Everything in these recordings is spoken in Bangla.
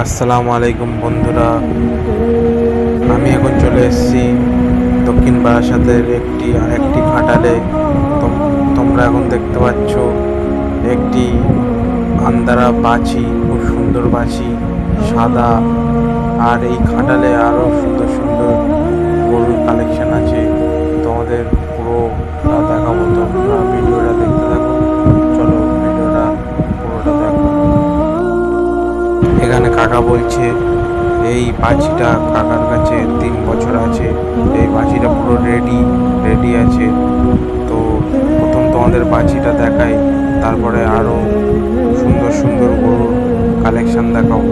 আসসালামু আলাইকুম বন্ধুরা, আমি এখন চলে এসেছি দক্ষিণ বারাসাতের আরেকটি ঘাটালে। তোমরা এখন দেখতে পাচ্ছ একটি আন্দারা বাছি, খুব সুন্দর বাছি, সাদা। আর এই ঘাটালে আরও সুন্দর সুন্দর গরুর কালেকশন আছে। তোমাদের পুরোটা দেখাবো, তোমরা ভিডিওটা দেখতে থাকো। চলো ভিডিওটা পুরোটা দেখো। এখানে কাকা বলছে এই বাছিটা কাকার কাছে 3 বছর আছে। এই বাছিটা পুরো রেডি আছে। তো প্রথম তোমাদের বাছিটা দেখাই, তারপরে আরও সুন্দর সুন্দর গরুর কালেকশন দেখাবো।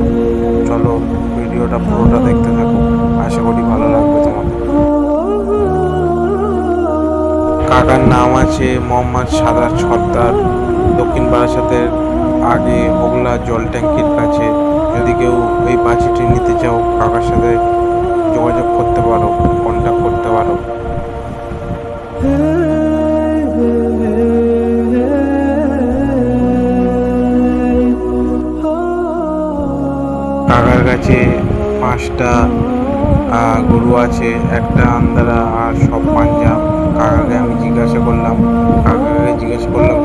চলো ভিডিওটা পুরোটা দেখতে থাকো, আশা করি ভালো লাগবে তোমাদের। কাকার নাম আছে মোহাম্মদ সাদার সর্দার, দক্ষিণ বারাসাতের আগে হোগলা জল ট্যাঙ্কির কাছে। যদি কেউ এই বাছিটি নিতে চাও, কাকার সাথে যোগাযোগ করতে পারো, কন্ট্যাক্ট করতে পারো। কাকার কাছে 5টা গরু আছে, একটা আন্দারা আর সব পাঞ্জাব। কাকাকে আমি জিজ্ঞাসা করলাম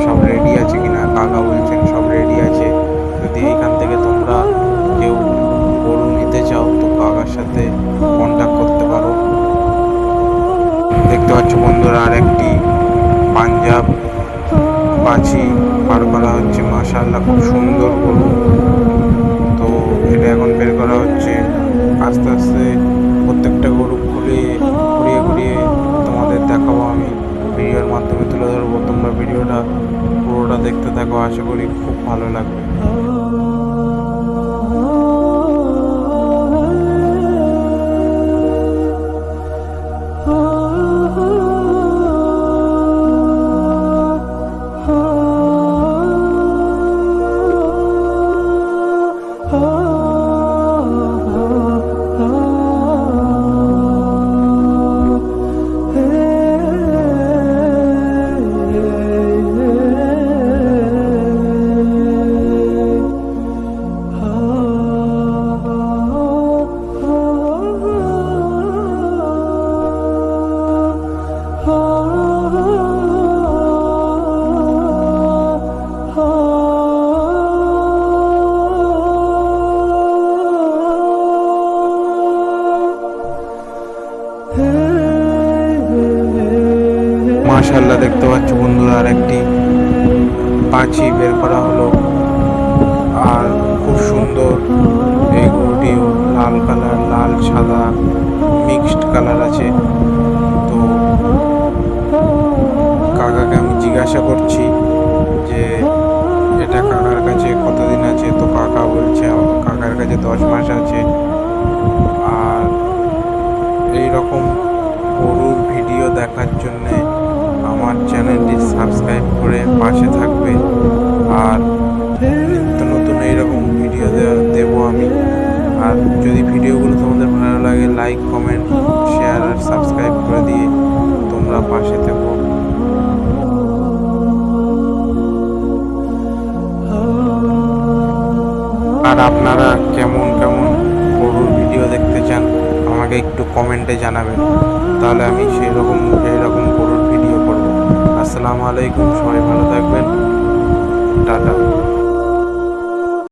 সব রেডি আছে কিনা। কাকা বলছেন সব রেডি আছে। যদি এইখান থেকে তোমরা কেউ গরু নিতে চাও, তো কাকার সাথে কন্ট্যাক্ট করতে পারো। দেখতে পাচ্ছ বন্ধুরা, আর একটি পাঞ্জাব বাছি বার করা হচ্ছে। মাশাআল্লাহ, খুব সুন্দর গরু। তো এটা এখন বের করা হচ্ছে। আস্তে আস্তে প্রত্যেকটা গরু ঘুরিয়ে তোমাদের দেখাবো, আমি ভিডিওর মাধ্যমে তুলে ধরবো। তোমরা ভিডিওটা পুরোটা দেখতে থাকো, আশা করি খুব ভালো লাগবে। মাশাআল্লাহ, দেখতে পাচ্ছ বন্ধুরা, আর একটি বাছি বের করা হলো। আর খুব সুন্দর এই গরুটিও, লাল কালার, লাল সাদা মিক্সড কালার আছে। তো কাকাকে আমি জিজ্ঞাসা করছি যে এটা কাকার কাছে কতদিন আছে। তো কাকা বলছে কাকার কাছে 10 মাস আছে। আর এই রকম গরুর ভিডিও দেখার জন্যে আমার চ্যানেলটি সাবস্ক্রাইব করে পাশে থাকবে। আর নিত্য নতুন এইরকম ভিডিও দেবো আমি। আর যদি ভিডিওগুলো তোমাদের ভালো লাগে, লাইক, কমেন্ট, শেয়ার আর সাবস্ক্রাইব করে দিয়ে তোমরা পাশে থেকো। আর আপনারা কেমন কেমন গরুর ভিডিও দেখতে চান আমাকে একটু কমেন্টে জানাবেন, তাহলে আমি সেই রকম গরুর ভিডিও করব। আসসালামু আলাইকুম, সবাই ভালো থাকবেন, টাটা।